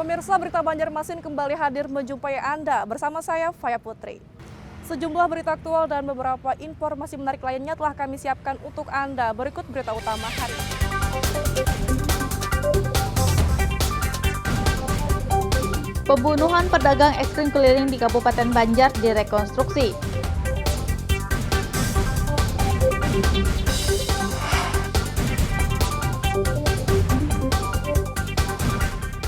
Pemirsa, berita Banjarmasin kembali hadir menjumpai Anda. Bersama saya, Faya Putri. Sejumlah berita aktual dan beberapa informasi menarik lainnya telah kami siapkan untuk Anda. Berikut berita utama hari ini. Pembunuhan pedagang es krim keliling di Kabupaten Banjar direkonstruksi.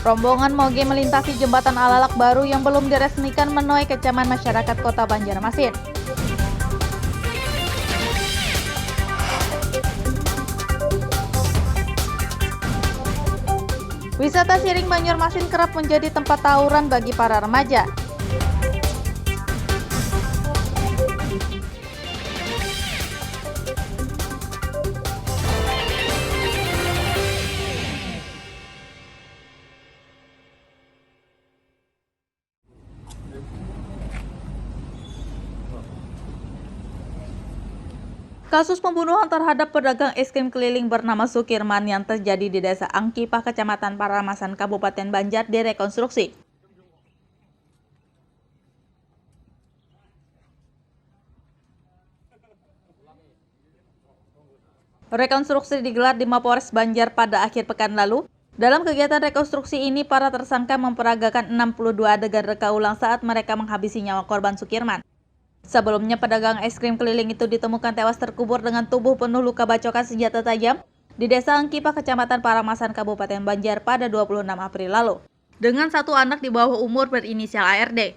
Rombongan moge melintasi jembatan Alalak baru yang belum diresmikan menuai kecaman masyarakat Kota Banjarmasin. Wisata Siring Banjarmasin kerap menjadi tempat tawuran bagi para remaja. Kasus pembunuhan terhadap pedagang es krim keliling bernama Sukirman yang terjadi di Desa Angkipah, Kecamatan Paramasan, Kabupaten Banjar direkonstruksi. Rekonstruksi digelar di Mapolres Banjar pada akhir pekan lalu. Dalam kegiatan rekonstruksi ini, para tersangka memperagakan 62 adegan reka ulang saat mereka menghabisi nyawa korban Sukirman. Sebelumnya, pedagang es krim keliling itu ditemukan tewas terkubur dengan tubuh penuh luka bacokan senjata tajam di Desa Angkipah, Kecamatan Paramasan, Kabupaten Banjar pada 26 April lalu, dengan satu anak di bawah umur berinisial ARD.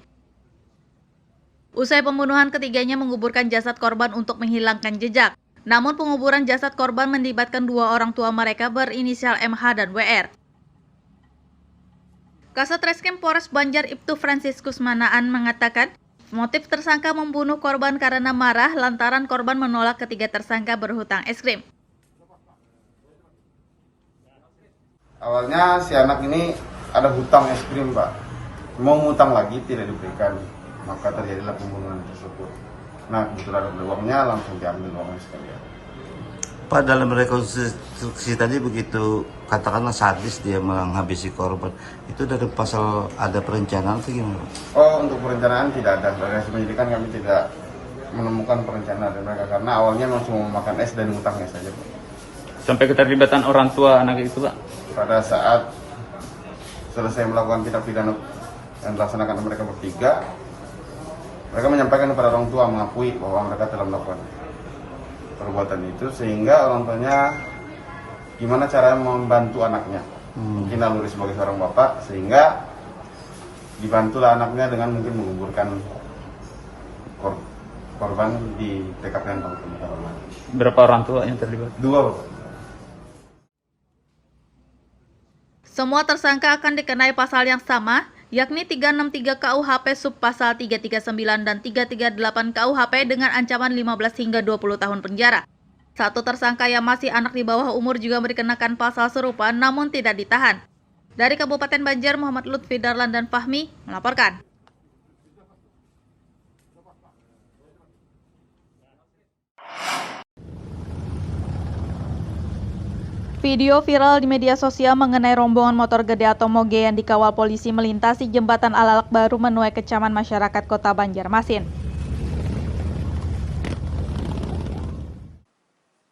Usai pembunuhan, ketiganya menguburkan jasad korban untuk menghilangkan jejak. Namun penguburan jasad korban melibatkan dua orang tua mereka berinisial MH dan WR. Kasat Reskrim Polres Banjar Ibtu Franciscus Manaan mengatakan, motif tersangka membunuh korban karena marah lantaran korban menolak ketiga tersangka berhutang es krim. Awalnya si anak ini ada hutang es krim, Pak. Mau ngutang lagi tidak diberikan, maka terjadilah pembunuhan tersebut. Nah, kebetulan ada uangnya, langsung diambil uangnya sekalian. Pak, dalam rekonstruksi tadi begitu katakanlah sadis dia menghabisi korban, itu dari pasal ada perencanaan atau gimana? Oh, untuk perencanaan tidak ada. Dari hasil penyidikan kami tidak menemukan perencanaan dari mereka karena awalnya memang cuma makan es dan ngutangnya saja, Pak. Sampai keterlibatan orang tua anak itu, Pak? Pada saat selesai melakukan tindak pidana yang dilaksanakan mereka bertiga, mereka menyampaikan kepada orang tua mengakui bahwa mereka telah melakukan perbuatan itu, sehingga orang tuanya gimana cara membantu anaknya. Mungkin naluri sebagai seorang bapak, sehingga dibantulah anaknya dengan mungkin menguburkan korban di TKP yang teman-teman. Berapa orang tua yang terlibat? Dua, Bapak. Semua tersangka akan dikenai pasal yang sama, yakni 363 KUHP subpasal 339 dan 338 KUHP dengan ancaman 15 hingga 20 tahun penjara. Satu tersangka yang masih anak di bawah umur juga dikenakan pasal serupa namun tidak ditahan. Dari Kabupaten Banjar, Muhammad Lutfi Darlan dan Fahmi melaporkan. Video viral di media sosial mengenai rombongan motor gede atau moge yang dikawal polisi melintasi jembatan Alalak baru menuai kecaman masyarakat Kota Banjarmasin.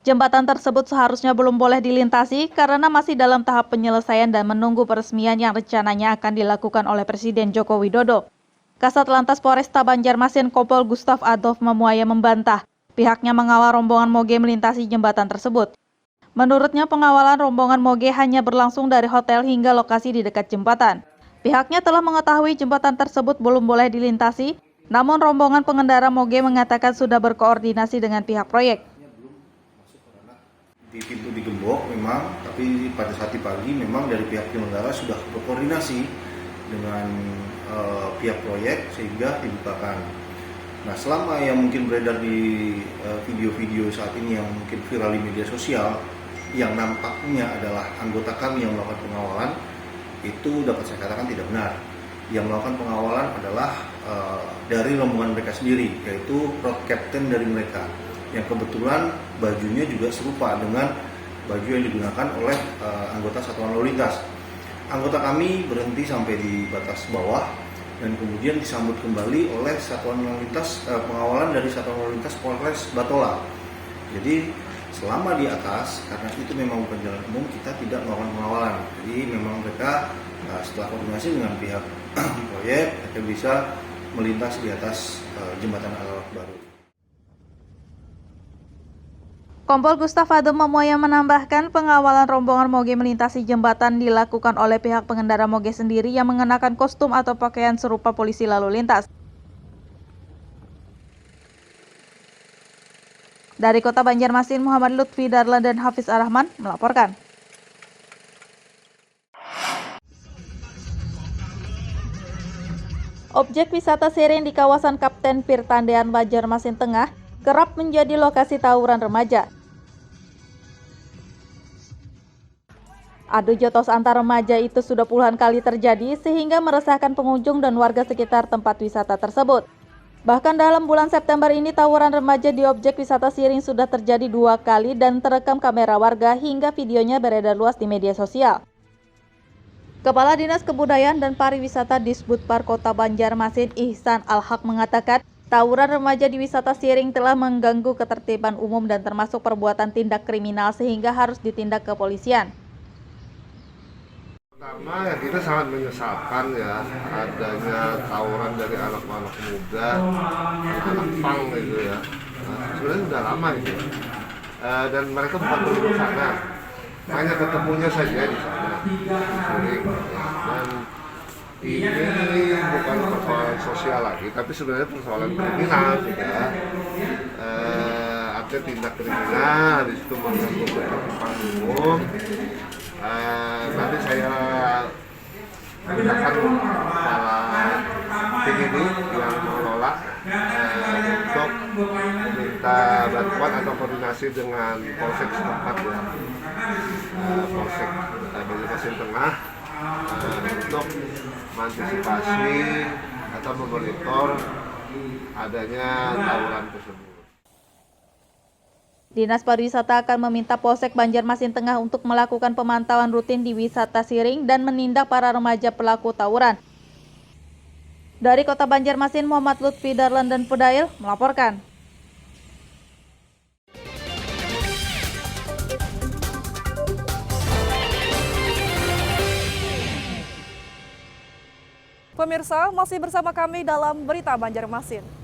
Jembatan tersebut seharusnya belum boleh dilintasi karena masih dalam tahap penyelesaian dan menunggu peresmian yang rencananya akan dilakukan oleh Presiden Joko Widodo. Kasat Lantas Polresta Banjarmasin Kompol Gustaf Adolf Mamuaya membantah pihaknya mengawal rombongan moge melintasi jembatan tersebut. Menurutnya, pengawalan rombongan moge hanya berlangsung dari hotel hingga lokasi di dekat jembatan. Pihaknya telah mengetahui jembatan tersebut belum boleh dilintasi, namun rombongan pengendara moge mengatakan sudah berkoordinasi dengan pihak proyek. Di pintu digembok memang, tapi pada saat pagi memang dari pihak penyelenggara sudah berkoordinasi dengan pihak proyek sehingga dibukakan. Nah, selama yang mungkin beredar di video-video saat ini yang mungkin viral di media sosial, yang nampaknya adalah anggota kami yang melakukan pengawalan, itu dapat saya katakan tidak benar. Yang melakukan pengawalan adalah dari rombongan mereka sendiri, yaitu road captain dari mereka, yang kebetulan bajunya juga serupa dengan baju yang digunakan oleh anggota Satuan Lalu Lintas. anggota kami berhenti sampai di batas bawah dan kemudian disambut kembali oleh satuan lalu lintas pengawalan dari satuan lalu lintas Polres Batola. Jadi selama di atas, karena itu memang bukan jalan umum, kita tidak melakukan pengawalan. Jadi memang mereka setelah koordinasi dengan pihak proyek, mereka bisa melintas di atas jembatan Al-Alaq baru. Kompol Gustaf Adem Mamoya menambahkan pengawalan rombongan moge melintasi jembatan dilakukan oleh pihak pengendara moge sendiri yang mengenakan kostum atau pakaian serupa polisi lalu lintas. Dari Kota Banjarmasin, Muhammad Lutfi Darlan dan Hafiz Ar-Rahman melaporkan. Objek wisata Siring di kawasan Kapten Pirtandean, Banjarmasin Tengah kerap menjadi lokasi tawuran remaja. Adu jotos antar remaja itu sudah puluhan kali terjadi sehingga meresahkan pengunjung dan warga sekitar tempat wisata tersebut. Bahkan dalam bulan September ini tawuran remaja di objek wisata Siring sudah terjadi 2 kali dan terekam kamera warga hingga videonya beredar luas di media sosial. Kepala Dinas Kebudayaan dan Pariwisata Disbudpar Kota Banjarmasin Ihsan Al-Haq mengatakan tawuran remaja di wisata Siring telah mengganggu ketertiban umum dan termasuk perbuatan tindak kriminal sehingga harus ditindak kepolisian. Pertama ya kita sangat menyesalkan ya adanya tawuran dari anak-anak muda, anak-anak pang gitu ya. Sebenarnya sudah lama itu dan mereka bukan penduduk sana, hanya ketemunya saja di sana sering ya. Dan ini bukan persoalan sosial lagi, tapi sebenarnya persoalan kriminal juga. Ada tindak kriminal di situ mengganggu ketertiban umum. Nanti saya mintakan kepala tim ini yang mengelola untuk meminta bantuan atau koordinasi dengan polsek setempat ya, polsek Banjarmasin Tengah untuk mengantisipasi atau memonitor adanya tawuran tersebut. Dinas Pariwisata akan meminta Polsek Banjarmasin Tengah untuk melakukan pemantauan rutin di wisata Siring dan menindak para remaja pelaku tawuran. Dari Kota Banjarmasin, Muhammad Lutfi Darlan dan Fudail melaporkan. Pemirsa, masih bersama kami dalam Berita Banjarmasin.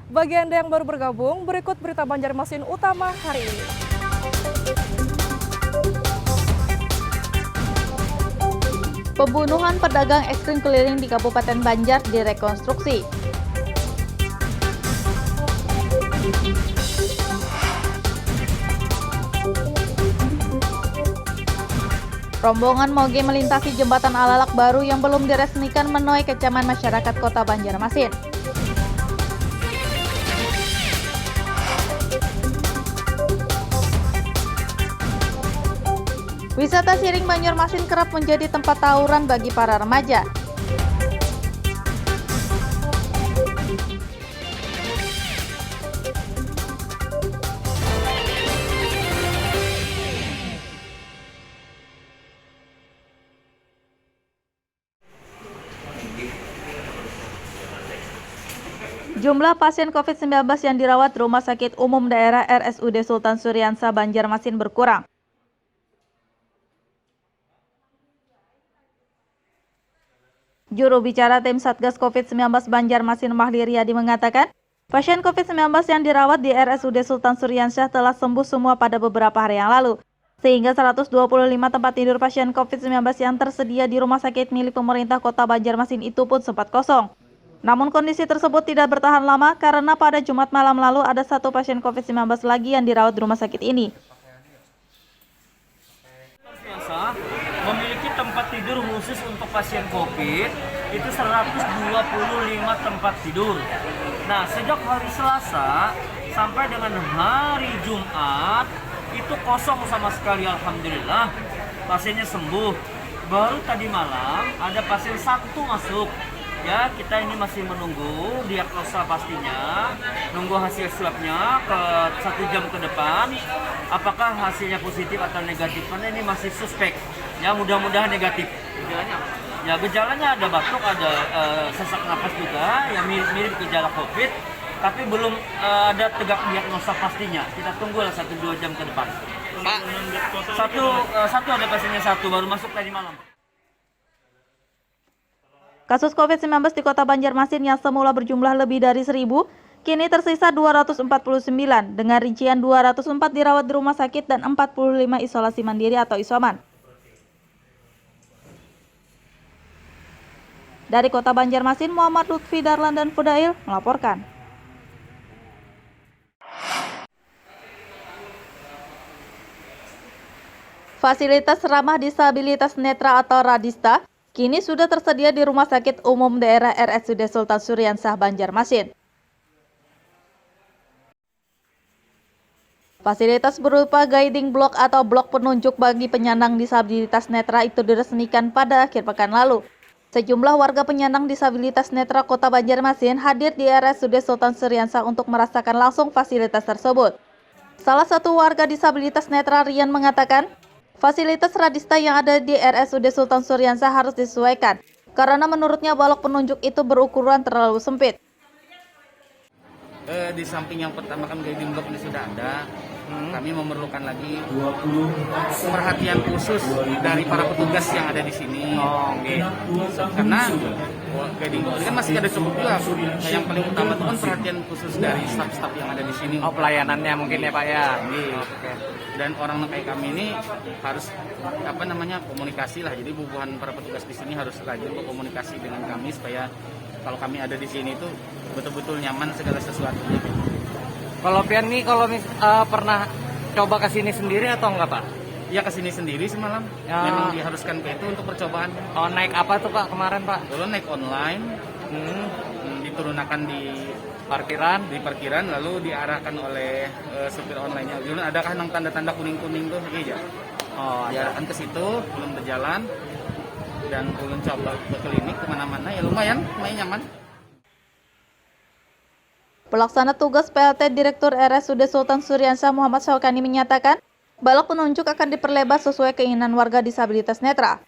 Bagi Anda yang baru bergabung, berikut Berita Banjarmasin utama hari ini. Pembunuhan pedagang es krim keliling di Kabupaten Banjar direkonstruksi. Rombongan moge melintasi jembatan Al-Alaq baru yang belum diresmikan menuai kecaman masyarakat Kota Banjarmasin. Wisata Siring Banjarmasin kerap menjadi tempat tawuran bagi para remaja. Jumlah pasien COVID-19 yang dirawat di Rumah Sakit Umum Daerah RSUD Sultan Suryansa Banjarmasin berkurang. Juru bicara tim Satgas COVID-19 Banjarmasin Mahli Riyadi mengatakan, pasien COVID-19 yang dirawat di RSUD Sultan Suryansyah telah sembuh semua pada beberapa hari yang lalu. Sehingga 125 tempat tidur pasien COVID-19 yang tersedia di rumah sakit milik pemerintah Kota Banjarmasin itu pun sempat kosong. Namun kondisi tersebut tidak bertahan lama karena pada Jumat malam lalu ada 1 pasien COVID-19 lagi yang dirawat di rumah sakit ini. Memiliki tempat tidur khusus untuk pasien COVID itu 125 tempat tidur. Nah, sejak hari Selasa sampai dengan hari Jumat itu kosong sama sekali, alhamdulillah. Pasiennya sembuh. Baru tadi malam ada pasien 1 masuk. Ya, kita ini masih menunggu diagnosa pastinya, nunggu hasil swabnya ke 1 jam ke depan. Apakah hasilnya positif atau negatif? Karena ini masih suspek. Ya mudah-mudahan negatif. Gejalanya? Ya gejalanya ada batuk, ada sesak napas juga, yang mirip gejala COVID, tapi belum ada tegak diagnosa pastinya. Kita tunggulah 1-2 jam ke depan. Pak, satu ada pasiennya satu baru masuk tadi malam. Kasus COVID-19 di Kota Banjarmasin yang semula berjumlah lebih dari 1.000, kini tersisa 249, dengan rincian 204 dirawat di rumah sakit dan 45 isolasi mandiri atau isoman. Dari Kota Banjarmasin, Muhammad Lutfi Darlan dan Fudail melaporkan. Fasilitas ramah disabilitas netra atau Radista kini sudah tersedia di Rumah Sakit Umum Daerah RSUD Sultan Suryansah Banjarmasin. Fasilitas berupa guiding block atau blok penunjuk bagi penyandang disabilitas netra itu diresmikan pada akhir pekan lalu. Sejumlah warga penyandang disabilitas netra Kota Banjarmasin hadir di RSUD Sultan Suryansah untuk merasakan langsung fasilitas tersebut. Salah satu warga disabilitas netra, Rian, mengatakan, fasilitas Radista yang ada di RSUD Sultan Suryansah harus disesuaikan, karena menurutnya balok penunjuk itu berukuran terlalu sempit. Di samping yang pertama kan guiding block ini sudah ada, kami memerlukan lagi perhatian khusus dari para petugas yang ada di sini. Karena guiding block ini kan masih ada cukup juga. Yang paling utama itu kan perhatian khusus dari staf-staf yang ada di sini. Pelayanannya mungkin ya Pak ya. Dan orang kayak kami ini harus komunikasi lah. Jadi bubuhan para petugas di sini harus rajin berkomunikasi dengan kami supaya kalau kami ada di sini itu betul-betul nyaman segala sesuatunya. Kalau Pian nih pernah coba ke sini sendiri atau enggak Pak? Ya ke sini sendiri semalam. Memang diharuskan ke itu untuk percobaan. Oh, naik apa tuh Pak kemarin Pak? Dulu naik online, diturunkan di parkiran lalu diarahkan oleh supir online-nya. Dulu adakah nang tanda-tanda kuning-kuning tuh iya. Diarahkan ke situ, belum berjalan dan belum coba ke klinik kemana-mana ya lumayan nyaman. Pelaksana tugas PLT Direktur RSUD Sultan Suryansah Muhammad Syaukani menyatakan, balok penunjuk akan diperlebar sesuai keinginan warga disabilitas netra.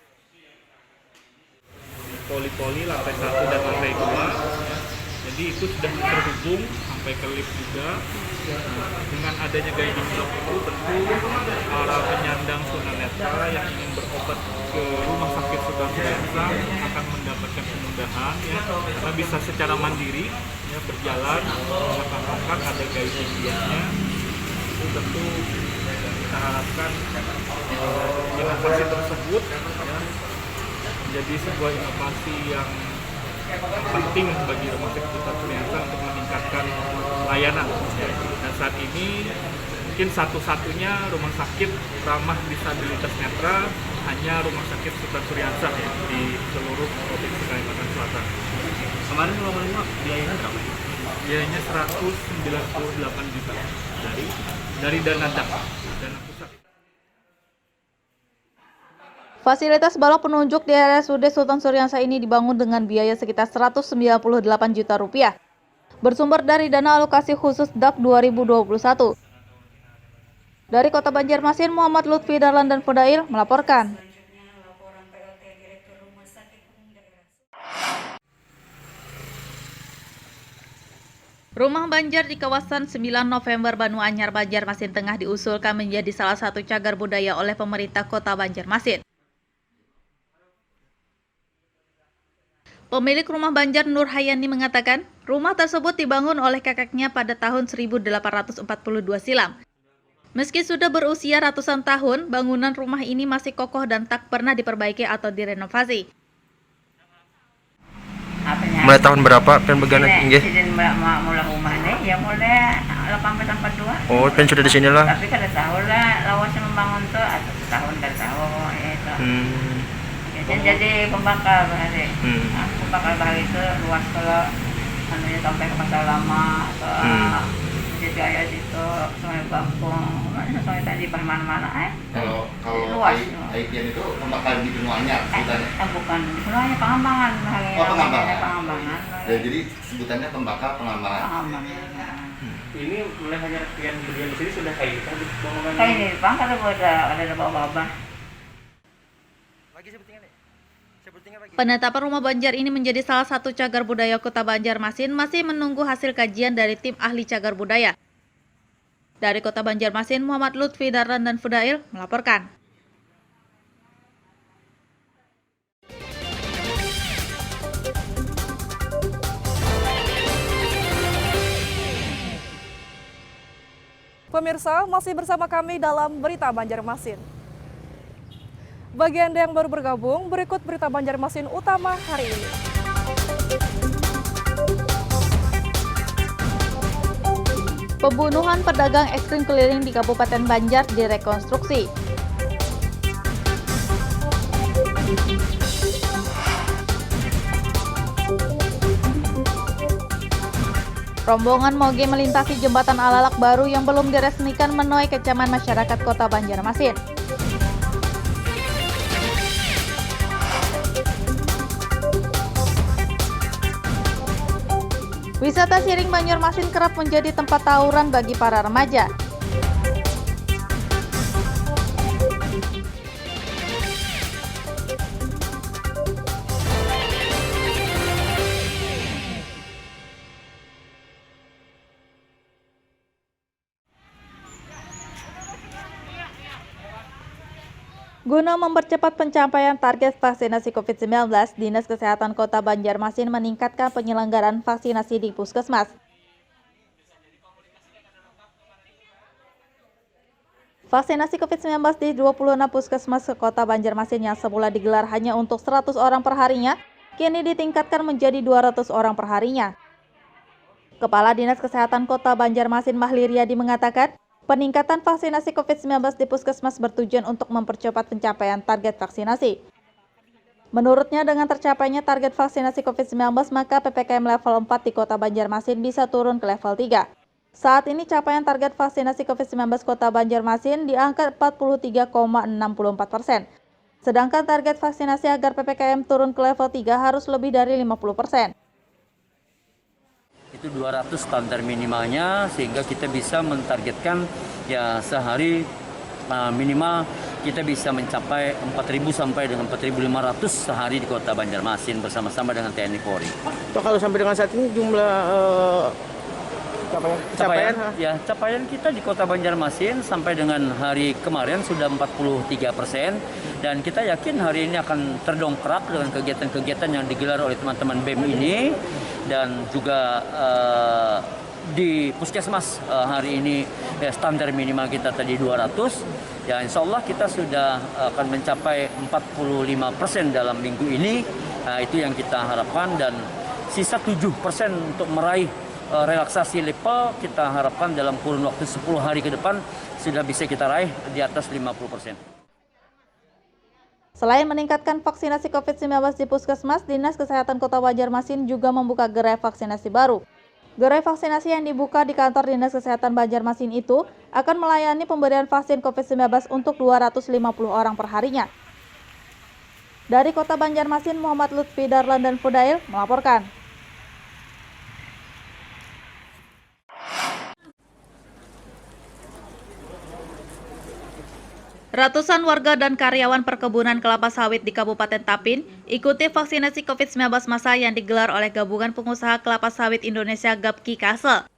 Poli-poli lantai 1 dan lantai 2, jadi itu sudah terhubung sampai ke lift juga. Dengan adanya guiding block itu tentu para penyandang tunanetra yang ingin berobat ke rumah sakit Sultan Suryansah akan mendapatkan kemudahan ya, karena bisa secara mandiri ya, berjalan menggunakan ada guiding blocknya. Itu tentu kita harapkan inovasi tersebut ya, menjadi sebuah inovasi yang penting bagi rumah sakit Sultan Suryansah untuk meningkatkan layanan. Dan saat ini mungkin satu-satunya rumah sakit ramah disabilitas netra hanya rumah sakit Sultan Suryansah ya, di seluruh provinsi Kalimantan Selatan. Kemarin ngomong-ngomong biayanya berapa? Biayanya 198 juta dari dana pusat. Fasilitas balok penunjuk di RSUD Sultan Suryansah ini dibangun dengan biaya sekitar 198 juta rupiah. Bersumber dari dana alokasi khusus DAP 2021. Dari Kota Banjarmasin, Muhammad Lutfi Darlan dan Fudail melaporkan. Rumah Banjar di kawasan 9 November Banu Anyar Banjarmasin Tengah diusulkan menjadi salah satu cagar budaya oleh pemerintah Kota Banjarmasin. Pemilik rumah Banjar Nur Hayani mengatakan, rumah tersebut dibangun oleh kakeknya pada tahun 1842 silam. Meski sudah berusia ratusan tahun, bangunan rumah ini masih kokoh dan tak pernah diperbaiki atau direnovasi. Mulai tahun berapa pen begana nggih? Mulai rumahnya ya mulai 1842. Oh, pen sudah di sini lah. Tapi kada tahu lah lawas membangun tuh atau setahun kada tahu itu. Jadi pembakar bahari. Pembakar bahari itu luas kalau anunya sampai ke pasar lama atau jadi ayah itu Sungai Bangkong, sungai tadi mana-mana Kalau luas. IPN itu pembakaran di Gunung Anyar sebutannya. Bukan di Gunung Anyar, Pengambangan bahari. Pengambangan. Jadi sebutannya pembakar pengambangan. Ini mulai hanya yang berdiri di sini sudah kayak gitu bangunan. Kayak ini, Bang, kada ada bawa-bawa. Penetapan Rumah Banjar ini menjadi salah satu cagar budaya Kota Banjarmasin masih menunggu hasil kajian dari tim ahli cagar budaya. Dari Kota Banjarmasin, Muhammad Lutfi Darlan dan Fudail melaporkan. Pemirsa, masih bersama kami dalam Berita Banjarmasin. Bagi Anda yang baru bergabung, berikut Berita Banjarmasin utama hari ini. Pembunuhan pedagang es krim keliling di Kabupaten Banjar direkonstruksi. Rombongan moge melintasi jembatan Alalak baru yang belum diresmikan menuai kecaman masyarakat Kota Banjarmasin. Wisata Siring Banjarmasin kerap menjadi tempat tawuran bagi para remaja. Guna mempercepat pencapaian target vaksinasi COVID-19, Dinas Kesehatan Kota Banjarmasin meningkatkan penyelenggaraan vaksinasi di Puskesmas. Vaksinasi COVID-19 di 26 Puskesmas Kota Banjarmasin yang semula digelar hanya untuk 100 orang per harinya, kini ditingkatkan menjadi 200 orang per harinya. Kepala Dinas Kesehatan Kota Banjarmasin Mahliryadi mengatakan, peningkatan vaksinasi COVID-19 di Puskesmas bertujuan untuk mempercepat pencapaian target vaksinasi. Menurutnya, dengan tercapainya target vaksinasi COVID-19, maka PPKM level 4 di Kota Banjarmasin bisa turun ke level 3. Saat ini capaian target vaksinasi COVID-19 Kota Banjarmasin di angka 43,64%. Sedangkan target vaksinasi agar PPKM turun ke level 3 harus lebih dari 50%. Itu 200 standar minimalnya, sehingga kita bisa mentargetkan ya sehari minimal kita bisa mencapai 4.000 sampai dengan 4.500 sehari di Kota Banjarmasin bersama-sama dengan TNI Polri. Kalau sampai dengan saat ini jumlah capaian kita di Kota Banjarmasin sampai dengan hari kemarin sudah 43%, dan kita yakin hari ini akan terdongkrak dengan kegiatan-kegiatan yang digelar oleh teman-teman BEM ini, dan juga di Puskesmas hari ini standar minimal kita tadi 200. Ya, insya Allah kita sudah akan mencapai 45% dalam minggu ini. Itu yang kita harapkan, dan sisa 7% untuk meraih relaksasi level kita harapkan dalam kurun waktu 10 hari ke depan sudah bisa kita raih di atas 50%. Selain meningkatkan vaksinasi COVID-19 di Puskesmas, Dinas Kesehatan Kota Banjarmasin juga membuka gerai vaksinasi baru. Gerai vaksinasi yang dibuka di kantor Dinas Kesehatan Banjarmasin itu akan melayani pemberian vaksin COVID-19 untuk 250 orang per harinya. Dari Kota Banjarmasin, Muhammad Lutfi Darlan dan Fudail melaporkan. Ratusan warga dan karyawan perkebunan kelapa sawit di Kabupaten Tapin ikuti vaksinasi COVID-19 massa yang digelar oleh Gabungan Pengusaha Kelapa Sawit Indonesia GAPKI Kalsel.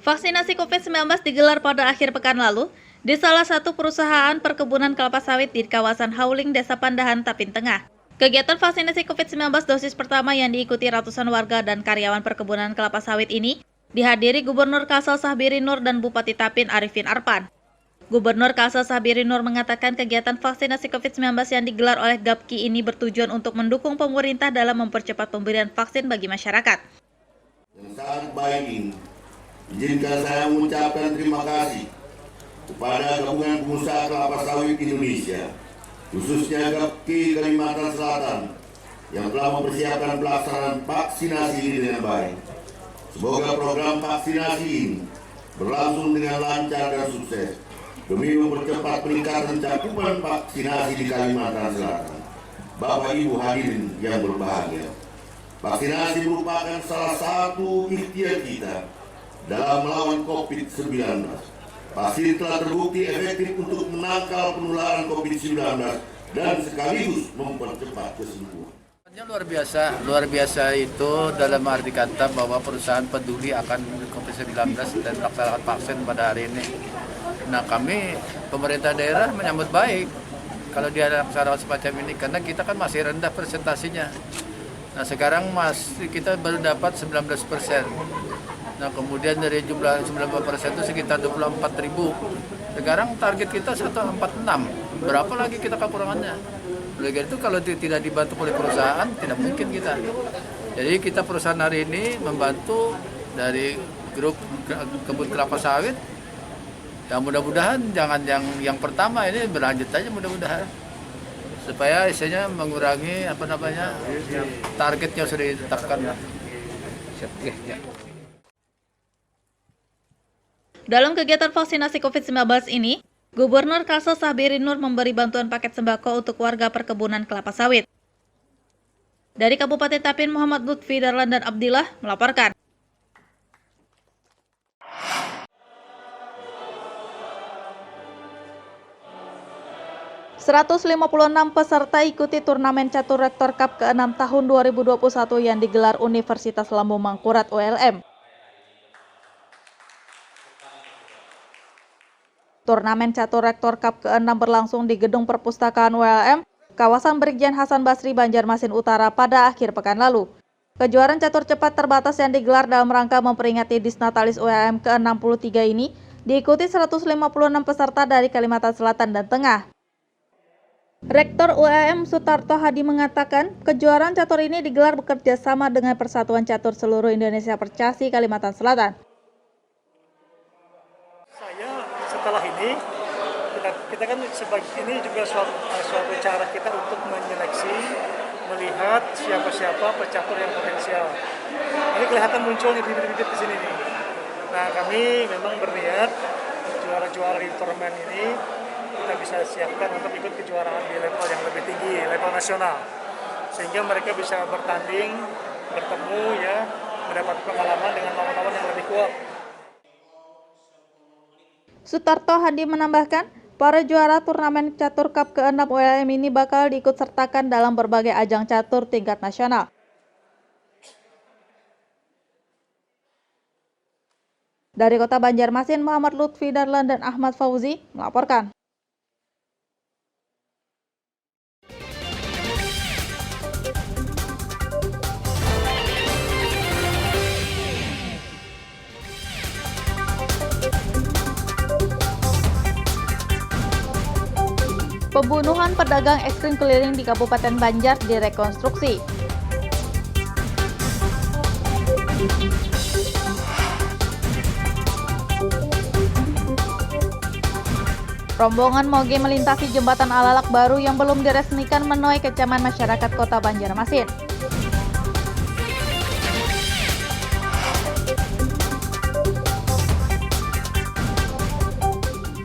Vaksinasi COVID-19 digelar pada akhir pekan lalu di salah satu perusahaan perkebunan kelapa sawit di kawasan Hauling, Desa Pandahan, Tapin Tengah. Kegiatan vaksinasi COVID-19 dosis pertama yang diikuti ratusan warga dan karyawan perkebunan kelapa sawit ini dihadiri Gubernur Kalsel Sahbiri Nur dan Bupati Tapin Arifin Arpan. Gubernur Kalsel Sahbiri Nur mengatakan kegiatan vaksinasi COVID-19 yang digelar oleh GAPKI ini bertujuan untuk mendukung pemerintah dalam mempercepat pemberian vaksin bagi masyarakat. Yang sangat baik ini, izinkan saya mengucapkan terima kasih kepada Gabungan Pengusaha Kelapa Sawit Indonesia, khususnya GAPKI Kalimantan Selatan, yang telah mempersiapkan pelaksanaan vaksinasi ini dengan baik. Semoga program vaksinasi ini berlangsung dengan lancar dan sukses demi mempercepat peningkatan cakupan vaksinasi di Kalimantan Selatan. Bapak Ibu hadirin yang berbahagia, vaksinasi merupakan salah satu ikhtiar kita dalam melawan COVID-19. vaksin telah terbukti efektif untuk menangkal penularan COVID-19 dan sekaligus mempercepat kesembuhan. Luar biasa itu dalam arti kata bahwa perusahaan peduli akan COVID-19 dan melaksanakan vaksin pada hari ini. Nah, kami pemerintah daerah menyambut baik kalau dia laksanakan semacam ini karena kita kan masih rendah persentasinya. Nah, sekarang kita baru dapat 19%. Nah, kemudian dari jumlah 19% itu sekitar 24.000. Sekarang target kita 146. Berapa lagi kita kekurangannya? Oleh karena itu kalau tidak dibantu oleh perusahaan, tidak mungkin kita. Jadi kita perusahaan hari ini membantu dari grup kebun kelapa sawit. Ya mudah-mudahan jangan yang pertama ini berlanjut aja mudah-mudahan. Supaya isinya mengurangi targetnya sudah ditetapkan. Dalam kegiatan vaksinasi COVID-19 ini, Gubernur Kalsel Sahbiri Nur memberi bantuan paket sembako untuk warga perkebunan kelapa sawit. Dari Kabupaten Tapin, Muhammad Lutfi Darlan dan Abdillah melaporkan. ...156 peserta ikuti turnamen catur rektor Cup ke-6 tahun 2021 yang digelar Universitas Lambung Mangkurat ULM. Turnamen catur rektor Cup ke-6 berlangsung di Gedung Perpustakaan ULM, kawasan Brigjen Hasan Basri, Banjarmasin Utara pada akhir pekan lalu. Kejuaraan catur cepat terbatas yang digelar dalam rangka memperingati Disnatalis ULM ke-63 ini diikuti 156 peserta dari Kalimantan Selatan dan Tengah. Rektor ULM Sutarto Hadi mengatakan, kejuaraan catur ini digelar bekerja sama dengan Persatuan Catur Seluruh Indonesia Percasi Kalimantan Selatan. Setelah ini, kita kan sebagai ini juga suatu cara kita untuk menyeleksi, melihat siapa-siapa pecatur yang potensial. Ini kelihatan muncul nih bibit-bibit di sini nih. Nah, kami memang berniat juara-juara di turnamen ini kita bisa siapkan untuk ikut kejuaraan di level yang lebih tinggi, level nasional. Sehingga mereka bisa bertanding, bertemu ya, mendapat pengalaman dengan lawan-lawan yang lebih kuat. Sutarto Hadi menambahkan, para juara turnamen catur Cup ke-6 ULM ini bakal diikut sertakan dalam berbagai ajang catur tingkat nasional. Dari Kota Banjarmasin, Muhammad Lutfi Darlan dan Ahmad Fauzi melaporkan. Pembunuhan pedagang es krim keliling di Kabupaten Banjar direkonstruksi. Rombongan moge melintasi jembatan Alalak baru yang belum diresmikan menuai kecaman masyarakat Kota Banjarmasin.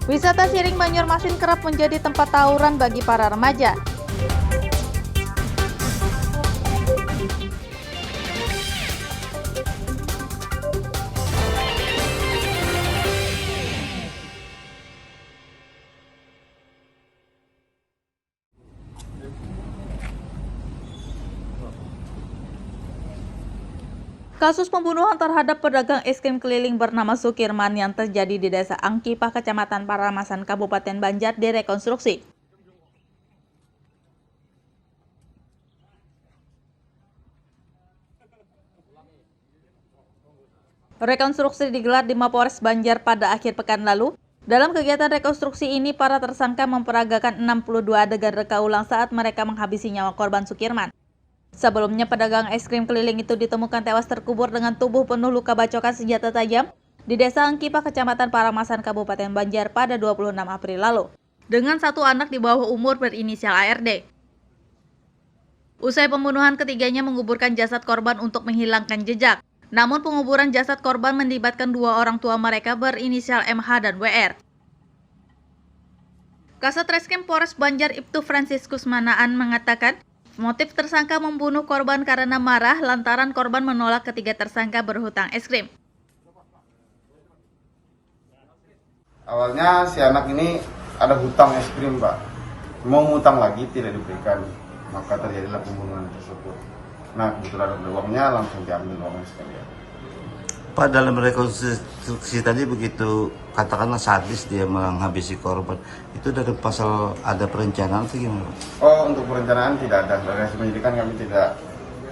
Wisata Siring Banjarmasin kerap menjadi tempat tawuran bagi para remaja. Kasus pembunuhan terhadap pedagang es krim keliling bernama Sukirman yang terjadi di Desa Angkipah, Kecamatan Paramasan, Kabupaten Banjar direkonstruksi. Rekonstruksi digelar di Mapolres Banjar pada akhir pekan lalu. Dalam kegiatan rekonstruksi ini, para tersangka memperagakan 62 adegan reka ulang saat mereka menghabisi nyawa korban Sukirman. Sebelumnya, pedagang es krim keliling itu ditemukan tewas terkubur dengan tubuh penuh luka bacokan senjata tajam di Desa Angkipah, Kecamatan Paramasan, Kabupaten Banjar pada 26 April lalu, dengan satu anak di bawah umur berinisial ARD. Usai pembunuhan, ketiganya menguburkan jasad korban untuk menghilangkan jejak. Namun penguburan jasad korban melibatkan dua orang tua mereka berinisial MH dan WR. Kasat Reskrim Polres Banjar Ibtu Franciscus Manaan mengatakan, motif tersangka membunuh korban karena marah lantaran korban menolak ketiga tersangka berhutang es krim. Awalnya si anak ini ada hutang es krim, Pak. Mau ngutang lagi tidak diberikan, maka terjadilah pembunuhan tersebut. Nah, kebetulan ada uangnya, langsung diambil uangnya sekalian. Pak, dalam rekonstruksi tadi begitu katakanlah sadis dia menghabisi korban, itu dari pasal ada perencanaan atau gimana? Oh, untuk perencanaan tidak ada. Dari hasil penyidikan kami tidak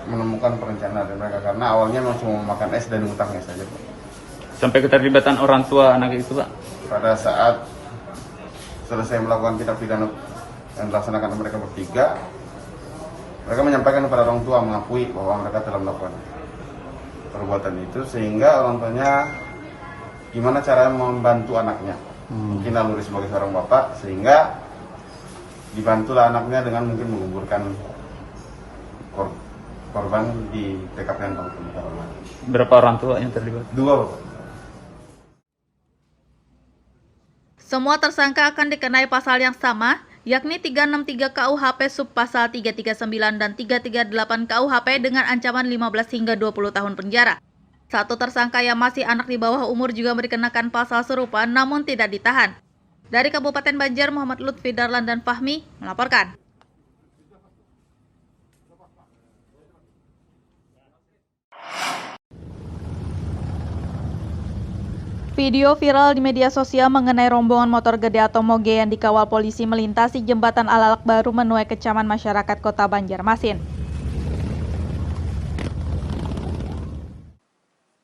menemukan perencanaan dari mereka karena awalnya memang cuma makan es dan ngutangnya saja, Pak. Sampai keterlibatan orang tua anak itu, Pak? Pada saat selesai melakukan tindak pidana dan dilaksanakan mereka bertiga, mereka menyampaikan kepada orang tua mengakui bahwa mereka telah melakukan perbuatan itu, sehingga orang tuanya gimana cara membantu anaknya. Mungkin naluri sebagai seorang bapak, sehingga dibantulah anaknya dengan mungkin menguburkan korban di TKP yang pemakaman. Berapa orang tua yang terlibat? 2, Bapak. Semua tersangka akan dikenai pasal yang sama, yakni 363 KUHP subpasal 339 dan 338 KUHP dengan ancaman 15 hingga 20 tahun penjara. Satu tersangka yang masih anak di bawah umur juga dikenakan pasal serupa namun tidak ditahan. Dari Kabupaten Banjar, Muhammad Lutfi Darlan dan Fahmi melaporkan. Video viral di media sosial mengenai rombongan motor gede atau moge yang dikawal polisi melintasi jembatan Alalak Baru menuai kecaman masyarakat Kota Banjarmasin.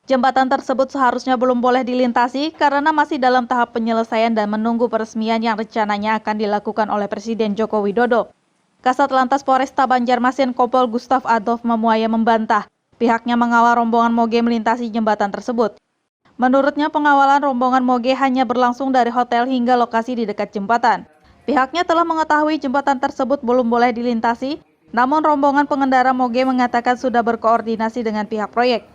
Jembatan tersebut seharusnya belum boleh dilintasi karena masih dalam tahap penyelesaian dan menunggu peresmian yang rencananya akan dilakukan oleh Presiden Joko Widodo. Kasat Lantas Polresta Banjarmasin Kompol Gustaf Adolf Mamuaya membantah pihaknya mengawal rombongan moge melintasi jembatan tersebut. Menurutnya pengawalan rombongan moge hanya berlangsung dari hotel hingga lokasi di dekat jembatan. Pihaknya telah mengetahui jembatan tersebut belum boleh dilintasi, namun rombongan pengendara moge mengatakan sudah berkoordinasi dengan pihak proyek.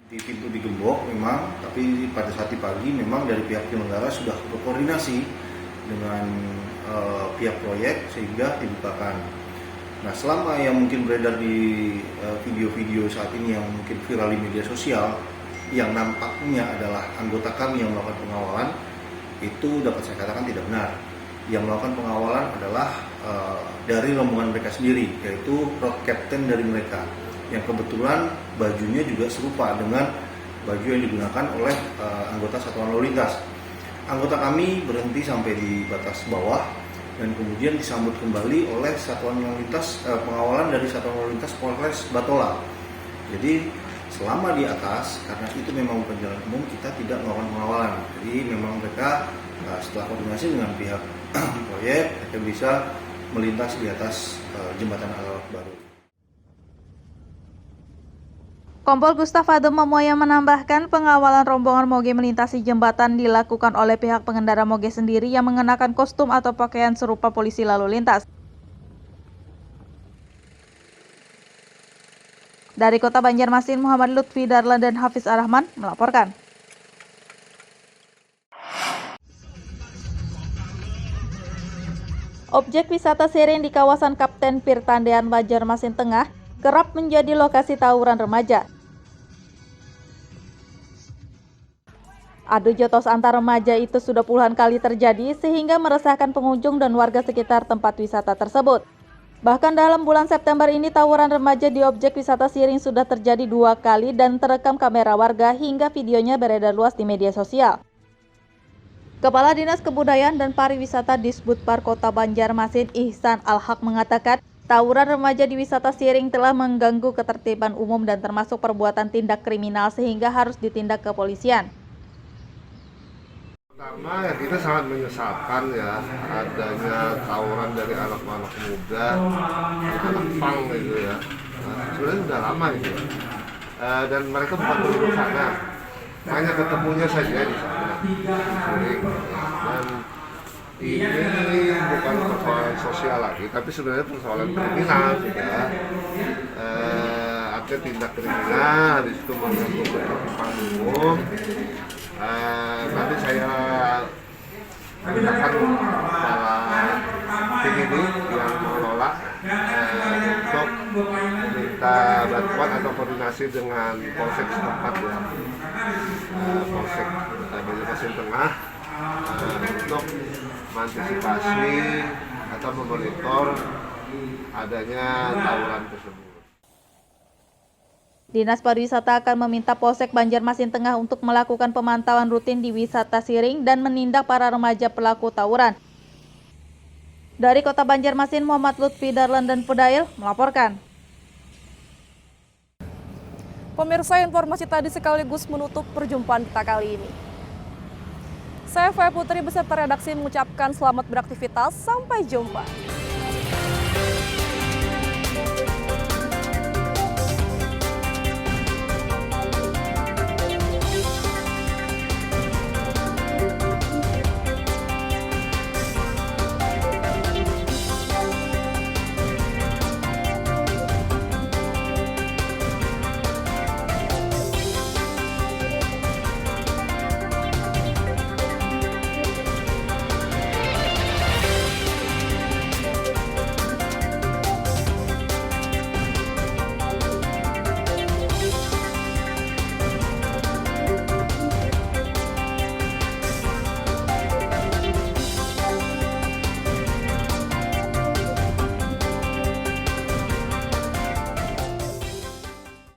Di pintu digembok memang, tapi pada saat pagi memang dari pihak penyelenggara sudah berkoordinasi dengan pihak proyek sehingga dibukakan. Nah, selama yang mungkin beredar di video-video saat ini yang mungkin viral di media sosial, yang nampaknya adalah anggota kami yang melakukan pengawalan, itu dapat saya katakan tidak benar. Yang melakukan pengawalan adalah dari rombongan mereka sendiri, yaitu road captain dari mereka, yang kebetulan bajunya juga serupa dengan baju yang digunakan oleh anggota Satuan Lalu Lintas. Anggota kami berhenti sampai di batas bawah dan kemudian disambut kembali oleh Satuan Lalu Lintas, pengawalan dari Satuan Lalu Lintas Polres Batola. Jadi selama di atas, karena itu memang bukan jalan umum, kita tidak melakukan pengawalan. Jadi memang mereka setelah koordinasi dengan pihak proyek, mereka bisa melintas di atas jembatan Alalak Baru. Kompol Gustaf Adolf Mamuaya menambahkan pengawalan rombongan moge melintasi jembatan dilakukan oleh pihak pengendara moge sendiri yang mengenakan kostum atau pakaian serupa polisi lalu lintas. Dari Kota Banjarmasin, Muhammad Lutfi Darlan dan Hafiz Ar-Rahman melaporkan. Objek wisata Siring di kawasan Kapten Pirtandean, Banjarmasin Tengah kerap menjadi lokasi tawuran remaja. Adu jotos antar remaja itu sudah puluhan kali terjadi sehingga meresahkan pengunjung dan warga sekitar tempat wisata tersebut. Bahkan dalam bulan September ini tawuran remaja di objek wisata Siring sudah terjadi 2 kali dan terekam kamera warga hingga videonya beredar luas di media sosial. Kepala Dinas Kebudayaan dan Pariwisata Disbudpar Kota Banjarmasin Ihsan Al-Haq mengatakan tawuran remaja di wisata Siring telah mengganggu ketertiban umum dan termasuk perbuatan tindak kriminal sehingga harus ditindak kepolisian. Pertama ya kita sangat menyesalkan ya adanya tawuran dari anak-anak muda, anak-anak pang gitu ya. Sebenarnya sudah lama itu ya. Dan mereka bukan penduduk sana, hanya ketemunya saja di sana. Dan ini bukan persoalan sosial lagi, tapi sebenarnya persoalan kriminal sudah. Ada tindak kriminal di situ mengganggu ketertiban umum. Nanti saya mintakan para tim ini yang mengelola untuk meminta bantuan atau koordinasi dengan polsek setempat ya, polsek Banjarmasin Tengah untuk mengantisipasi atau memonitor adanya tawuran tersebut. Dinas Pariwisata akan meminta Polsek Banjarmasin Tengah untuk melakukan pemantauan rutin di wisata Siring dan menindak para remaja pelaku tawuran. Dari Kota Banjarmasin, Muhammad Lutfi Darlan dan Pudail melaporkan. Pemirsa, informasi tadi sekaligus menutup perjumpaan kita kali ini. Saya Faya Putri beserta redaksi mengucapkan selamat beraktivitas, sampai jumpa.